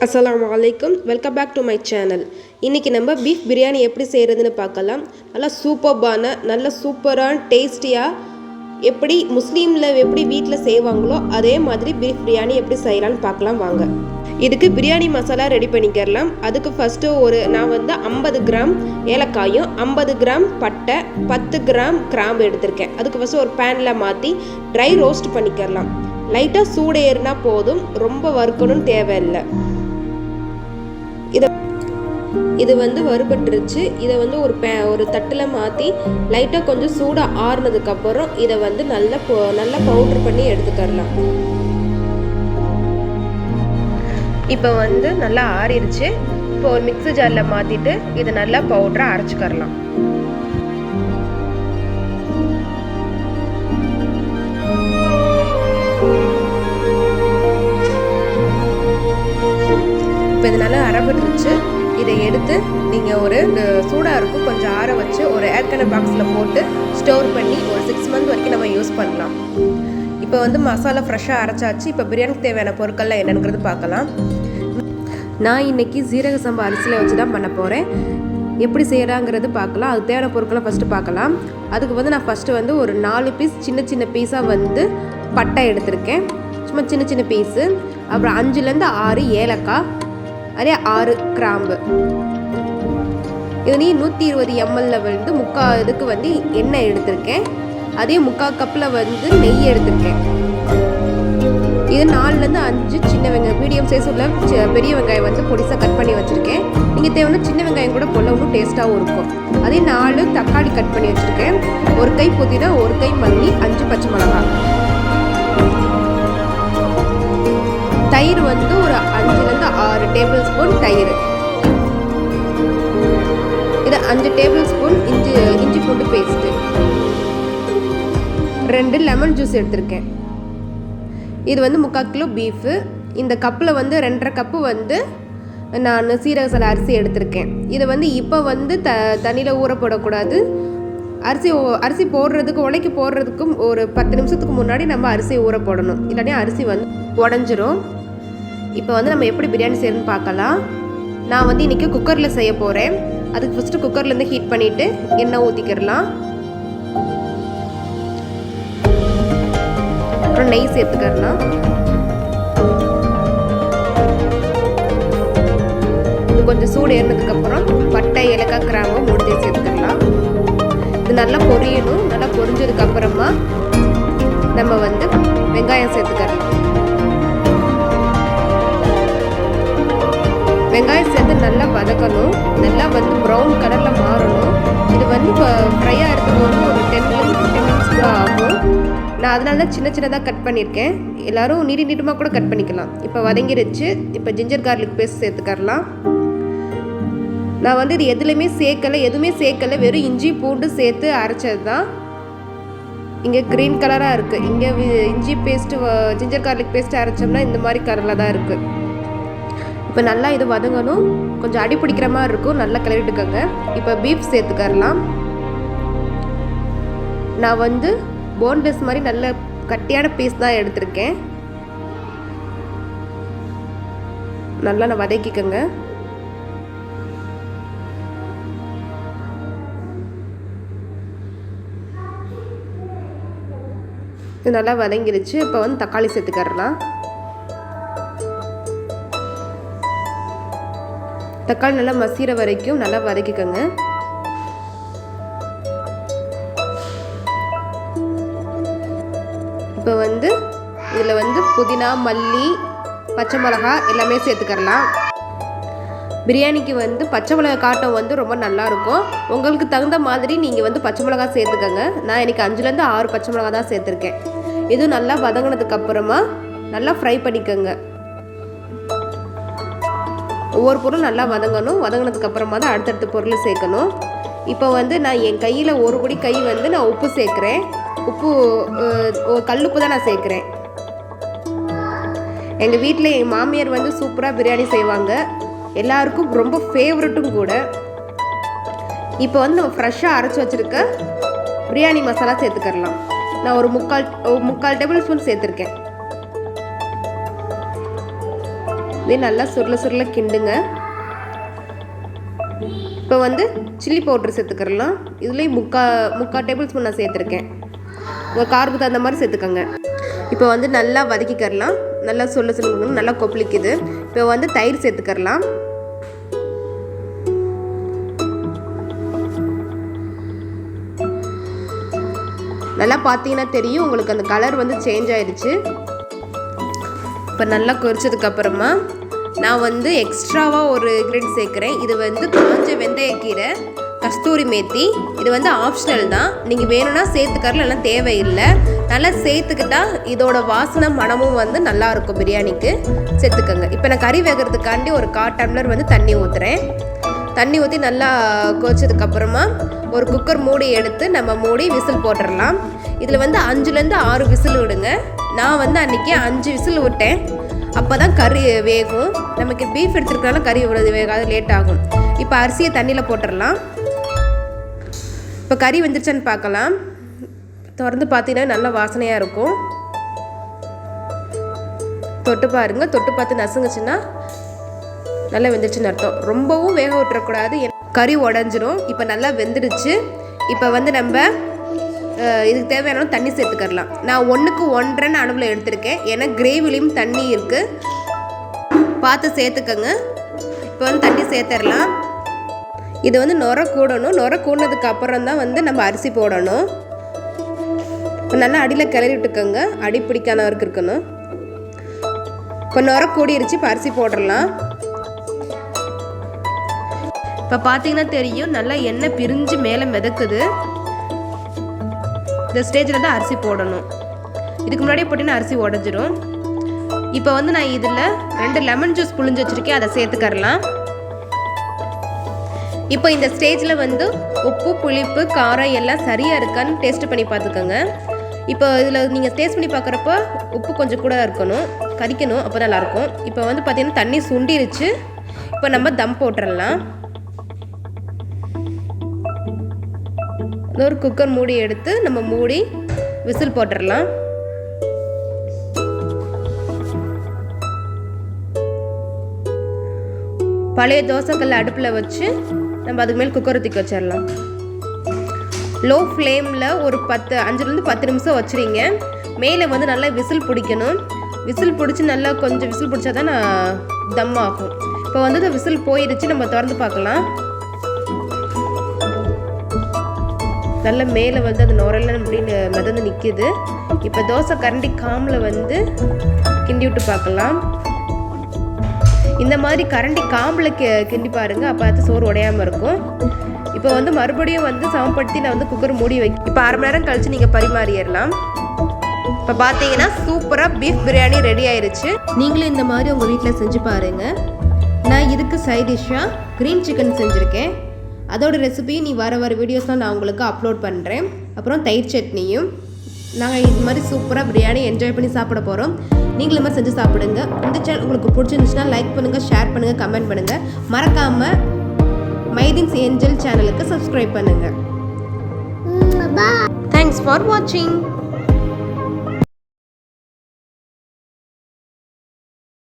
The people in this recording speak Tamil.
அஸ்ஸலாமு அலைக்கும், welcome back to my channel. இன்றைக்கி நம்ம பீஃப் பிரியாணி எப்படி செய்கிறதுன்னு பார்க்கலாம். நல்லா சூப்பர்பான நல்ல சூப்பரான டேஸ்டியாக எப்படி முஸ்லீமில் எப்படி வீட்டில் செய்வாங்களோ அதே மாதிரி பீஃப் பிரியாணி எப்படி செய்யலான்னு பார்க்கலாம் வாங்க. இதுக்கு பிரியாணி மசாலா ரெடி பண்ணிக்கிறலாம். அதுக்கு ஃபஸ்ட்டு நான் 50 கிராம் ஏலக்காயும் 50 கிராம் பட்டை 10 கிராம் கிராம்பு எடுத்திருக்கேன். அதுக்கு ஃபஸ்ட்டு ஒரு பேனில் மாற்றி ட்ரை ரோஸ்ட் பண்ணிக்கிறலாம். லைட்டாக சூடு ஏறினா போதும், ரொம்ப வறுக்கணும்னு தேவையில்லை. இது வறுபட்டுருச்சு. இதை ஒரு தட்டில் மாற்றி லைட்டாக கொஞ்சம் சூடாக ஆறுனதுக்கப்புறம் இதை நல்லா பவுட்ரு பண்ணி எடுத்துக்கலாம். இப்போ நல்லா ஆறிடுச்சு. இப்போ ஒரு மிக்ஸி ஜாரில் மாற்றிட்டு இதை நல்லா பவுட்ராக அரைச்சிக்கிறலாம். இப்போ இது நல்லா அரைப்பட்டுருச்சு. இதை எடுத்து நீங்கள் ஒரு சூடாக இருக்கும் கொஞ்சம் ஆற வச்சு ஒரு ஏர்கனர் பாக்ஸில் போட்டு ஸ்டோர் பண்ணி ஒரு 6 மந்த் வரைக்கும் நம்ம யூஸ் பண்ணலாம். இப்போ மசாலா ஃப்ரெஷ்ஷாக அரைச்சாச்சு. இப்போ பிரியாணிக்கு தேவையான பொருட்கள்லாம் என்னங்கிறது பார்க்கலாம். நான் இன்றைக்கி ஜீரக சம்பா அரிசியில் வச்சு தான் பண்ண போகிறேன். எப்படி செய்கிறாங்கிறது பார்க்கலாம். அது தேவையான பொருட்களை ஃபஸ்ட்டு பார்க்கலாம். அதுக்கு நான் ஃபஸ்ட்டு ஒரு 4 பீஸ் சின்ன சின்ன பீஸாக பட்டை எடுத்திருக்கேன், சும்மா சின்ன சின்ன பீஸு. அப்புறம் 5லேருந்து 6 ஏலக்காய், அதே 6 கிராம்பு. இது 120 ml முக்கால் இதுக்கு எண்ணெய் எடுத்திருக்கேன். அதே முக்கால் கப்பில் நெய் எடுத்திருக்கேன். இது 4லேருந்து 5 சின்ன வெங்காயம், மீடியம் சைஸ் உள்ள பெரிய வெங்காயம் பொடிசாக கட் பண்ணி வச்சுருக்கேன். நீங்கள் தேவையான சின்ன வெங்காயம் கூட போல இன்னும் டேஸ்ட்டாகவும் இருக்கும். அதே 4 தக்காளி கட் பண்ணி வச்சுருக்கேன். 1 கை புதினா, 1 கை மல்லி, 5 பச்சை மிளகாய். தயிர் ஒரு 5லேருந்து 6 டேபிள் ஸ்பூன் தயிர். இது 5 டேபிள் ஸ்பூன் இஞ்சி பூண்டு பேஸ்ட்டு. 2 லெமன் ஜூஸ் எடுத்திருக்கேன். இது 3/4 கிலோ பீஃபு. இந்த கப்பில் 2.5 கப்பு நான் சீரக சம்பா அரிசி எடுத்திருக்கேன். இதை இப்போ தண்ணியில் ஊற போடக்கூடாது. அரிசி போடுறதுக்கு உலைக்கு போடுறதுக்கும் ஒரு 10 நிமிஷத்துக்கு முன்னாடி நம்ம அரிசியை ஊற போடணும், இல்லாட்டி அரிசி உடஞ்சிரும். இப்போ நம்ம எப்படி பிரியாணி செய்யணும்னு பார்க்கலாம். நான் இன்றைக்கி குக்கரில் செய்ய போகிறேன். அதுக்கு ஃபஸ்ட்டு குக்கர்லேருந்து ஹீட் பண்ணிவிட்டு எண்ணெய் ஊற்றிக்கிடலாம். அப்புறம் நெய் சேர்த்துக்கிடலாம். இது கொஞ்சம் சூடு ஏறினதுக்கப்புறம் பட்டை ஏலக்காய் கிராம்பு மூணு சேர்த்துக்கிடலாம். இது நல்லா பொரியணும். நல்லா பொரிஞ்சதுக்கப்புறமா நம்ம வெங்காயம் சேர்த்துக்கிடலாம். வெங்காயம் சேர்த்து நல்லா வதக்கணும். நல்லா ப்ரௌன் கலரில் மாறணும். இது இப்போ ஃப்ரை ஆகிறதுக்கு ஒரு 10 to 15 மினிட்ஸ் கூட ஆகும். நான் அதனால தான் சின்ன சின்னதாக கட் பண்ணியிருக்கேன். எல்லோரும் நீட்டமாக கூட கட் பண்ணிக்கலாம். இப்போ வதங்கிடுச்சு. இப்போ ஜிஞ்சர் கார்லிக் பேஸ்ட் சேர்த்துக்கலாம். நான் இது எதுவுமே சேர்க்கலை, வெறும் இஞ்சி பூண்டு சேர்த்து அரைச்சது தான். இங்கே க்ரீன் கலராக இருக்குது. இங்கே இஞ்சி பேஸ்ட்டு ஜிஞ்சர் கார்லிக் பேஸ்ட்டு அரைச்சோம்னா இந்த மாதிரி கலரில் தான் இருக்குது. இப்போ நல்லா இது வதங்கணும். கொஞ்சம் அடி பிடிக்கிற மாதிரி இருக்கும். நல்லா கிளறிட்டுக்கோங்க. இப்போ பீஃப் சேர்த்துக்கரலாம். நான் போன்லெஸ் மாதிரி நல்ல கட்டியான பீஸ் தான் எடுத்திருக்கேன். நல்லா நான் வதக்கிக்கோங்க. இது நல்லா வதங்கிடுச்சு. இப்போ தக்காளி சேர்த்துக்கரலாம். தக்காளி நல்லா மசிகிற வரைக்கும் நல்லா வதக்கிக்கோங்க. இப்போ இதில் புதினா, மல்லி, பச்சை மிளகாய் எல்லாமே சேர்த்துக்கரலாம். பிரியாணிக்கு பச்சை மிளகாய் காட்டம் ரொம்ப நல்லாயிருக்கும். உங்களுக்கு தகுந்த மாதிரி நீங்கள் பச்சை மிளகாய் சேர்த்துக்கோங்க. நான் இன்றைக்கி 5லேருந்து 6 பச்சை மிளகாய் தான் சேர்த்துருக்கேன். இது நல்லா வதங்கினதுக்கப்புறமா நல்லா ஃப்ரை பண்ணிக்கோங்க. ஒவ்வொரு பொருளும் நல்லா வதங்கணும். வதங்கினதுக்கப்புறமா தான் அடுத்தடுத்த பொருள் சேர்க்கணும். இப்போ நான் என் கையில் ஒரு குடி கை நான் உப்பு சேர்க்குறேன். உப்பு கல்லுப்பு தான் நான் சேர்க்குறேன். எங்கள் வீட்டில் என் மாமியார் சூப்பராக பிரியாணி செய்வாங்க. எல்லாருக்கும் ரொம்ப ஃபேவரட்டும் கூட. இப்போ நம்ம ஃப்ரெஷ்ஷாக அரைச்சி வச்சுருக்க பிரியாணி மசாலா சேர்த்துக்கரலாம். நான் ஒரு முக்கால் டேபிள் ஸ்பூன் சேர்த்துருக்கேன். இதே நல்லா சுருள கிண்டுங்க. இப்போ வந்து சில்லி பவுட்ரு சேர்த்துக்கிறலாம். இதுலேயும் முக்கால் டேபிள் ஸ்பூன் நான் சேர்த்துருக்கேன். உங்கள் காரத்துக்கு தகுந்த மாதிரி சேர்த்துக்கோங்க. இப்போ வந்து நல்லா வதக்கிக்கிறலாம். நல்லா சொல்ல நல்லா கொப்பளிக்குது. இப்போ வந்து தயிர் சேர்த்துக்கிறலாம். நல்லா பார்த்தீங்கன்னா தெரியும் உங்களுக்கு அந்த கலர் வந்து சேஞ்ச் ஆயிடுச்சு. இப்போ நல்லா கொதிச்சதுக்கப்புறமா நான் வந்து எக்ஸ்ட்ராவாக ஒரு இன்க்ரீடியன்ட் சேர்க்குறேன். இது வந்து காஞ்ச வெந்தயக்கீரை, கஸ்தூரி மேத்தி. இது வந்து ஆப்ஷனல் தான். நீங்கள் வேணும்னா சேர்த்துக்கறல, இல்லைனா தேவையில்லை. நல்லா சேர்த்துக்கிட்டா இதோட வாசனை மனமும் வந்து நல்லாயிருக்கும். பிரியாணிக்கு சேர்த்துக்கோங்க. இப்போ நான் கறி வேகிறதுக்காண்டி ஒரு 1/4 டம்ளர் வந்து தண்ணி ஊற்றுறேன். தண்ணி ஊற்றி நல்லா கொதிச்சதுக்கப்புறமா ஒரு குக்கர் மூடி எடுத்து நம்ம மூடி விசில் போட்டுடலாம். இதில் வந்து 5லேருந்து 6 விசில் விடுங்க. நான் வந்து அன்றைக்கி 5 விசில் விட்டேன். அப்போ தான் கறி வேகும். நமக்கு பீஃப் எடுத்துருக்கனால கறி இவ்வளோ வேகாது, லேட் ஆகும். இப்போ அரிசியை தண்ணியில் போட்டுடலாம். இப்போ கறி வெந்துருச்சான்னு பார்க்கலாம். திறந்து பார்த்தீங்கன்னா நல்லா வாசனையாக இருக்கும். தொட்டு பாருங்கள். தொட்டு பார்த்து நசுங்குச்சுன்னா நல்லா வெந்துருச்சுன்னு அர்த்தம். ரொம்பவும் வேக விட்டுறக்கூடாது, கறி உடஞ்சிரும். இப்போ நல்லா வெந்துடுச்சு. இப்போ வந்து நம்ம இதுக்கு தேவையான தண்ணி சேர்த்துக்கலாம். நான் 1க்கு 1.5 அளவில் எடுத்திருக்கேன். ஏன்னா கிரேவிலையும் தண்ணி இருக்குது, பார்த்து சேர்த்துக்கங்க. இப்போ வந்து தண்ணி சேர்த்துடலாம். இது வந்து நுர கூடணும். நுர கூடினதுக்கு அப்புறம் தான் வந்து நம்ம அரிசி போடணும். நல்லா அடியில் கிளறி விட்டுக்கோங்க. அடி பிடிக்காதவருக்கு இருக்கணும். இப்போ நுர கூடிருச்சு. இப்போ அரிசி போட்டுடலாம். இப்போ பார்த்தீங்கன்னா தெரியும் நல்லா எண்ணெய் பிரிஞ்சு மேலே மிதக்குது. இந்த ஸ்டேஜில் தான் அரிசி போடணும். இதுக்கு முன்னாடியே போட்டிங்கன்னா அரிசி உடஞ்சிரும். இப்போ வந்து நான் இதில் 2 லெமன் ஜூஸ் புழிஞ்சு வச்சுருக்கேன். அதை சேர்த்துக்கரலாம். இப்போ இந்த ஸ்டேஜில் வந்து உப்பு, புளிப்பு, காரம் எல்லாம் சரியாக இருக்கான்னு டேஸ்ட் பண்ணி பார்த்துக்கோங்க. இப்போ இதில் நீங்கள் டேஸ்ட் பண்ணி பார்க்குறப்ப உப்பு கொஞ்சம் கூட இருக்கணும், கறிக்கணும், அப்போ நல்லாயிருக்கும். இப்போ வந்து பார்த்திங்கன்னா தண்ணி சுண்டிருச்சு. இப்போ நம்ம தம் போட்டுடலாம். ஒரு குக்கர் மூடி எடுத்து நம்ம மூடி விசில் போட்டுடலாம். பழைய தோசைக்கல்ல அடுப்பில் வச்சு நம்ம அதுக்கு மேலே குக்கரை தூக்கி வச்சிடலாம். லோ ஃப்ளேமில் ஒரு 5லேருந்து 10 நிமிஷம் வச்சுருங்க. மேலே வந்து நல்லா விசில் பிடிக்கணும். விசில் பிடிச்சி நல்லா கொஞ்சம் விசில் பிடிச்சா தான் தம் ஆகும். இப்போ வந்து விசில் போயிடுச்சு. நம்ம திறந்து பார்க்கலாம். நல்ல மேலே வந்து அந்த நுரெல்லாம் அப்படின்னு மிதந்து நிற்கிது. இப்போ தோசை கரண்டி காமில் வந்து கிண்டி விட்டு பார்க்கலாம். இந்த மாதிரி கரண்டி காம்பில் கிண்டி பாருங்கள். அப்போ அது சோறு உடையாமல் இருக்கும். இப்போ வந்து மறுபடியும் வந்து சமப்படுத்தி நான் வந்து குக்கர் மூடி வைக்க. இப்போ 1/2 மணி நேரம் கழித்து நீங்கள் பரிமாறிடலாம். இப்போ பார்த்தீங்கன்னா சூப்பராக பீஃப் பிரியாணி ரெடி ஆயிடுச்சு. நீங்களும் இந்த மாதிரி உங்கள் வீட்டில் செஞ்சு பாருங்கள். நான் இதுக்கு சைட் டிஷ்ஷாக க்ரீன் சிக்கன் செஞ்சுருக்கேன். அதோட ரெசிபியும் வர வீடியோஸ்லாம் நான் உங்களுக்கு அப்லோட் பண்ணுறேன். அப்புறம் தயிர் சட்னியும். நாங்கள் இது மாதிரி சூப்பராக பிரியாணி என்ஜாய் பண்ணி சாப்பிட போகிறோம். நீங்களும் மாதிரி செஞ்சு சாப்பிடுங்க. இந்த சேனல் உங்களுக்கு பிடிச்சிருந்துச்சுன்னா லைக் பண்ணுங்கள், ஷேர் பண்ணுங்கள், கமெண்ட் பண்ணுங்கள். மறக்காமல் மைதீன்ஸ் ஏஞ்சல் சேனலுக்கு சப்ஸ்கிரைப் பண்ணுங்கள். தேங்க்ஸ் ஃபார் வாட்சிங்.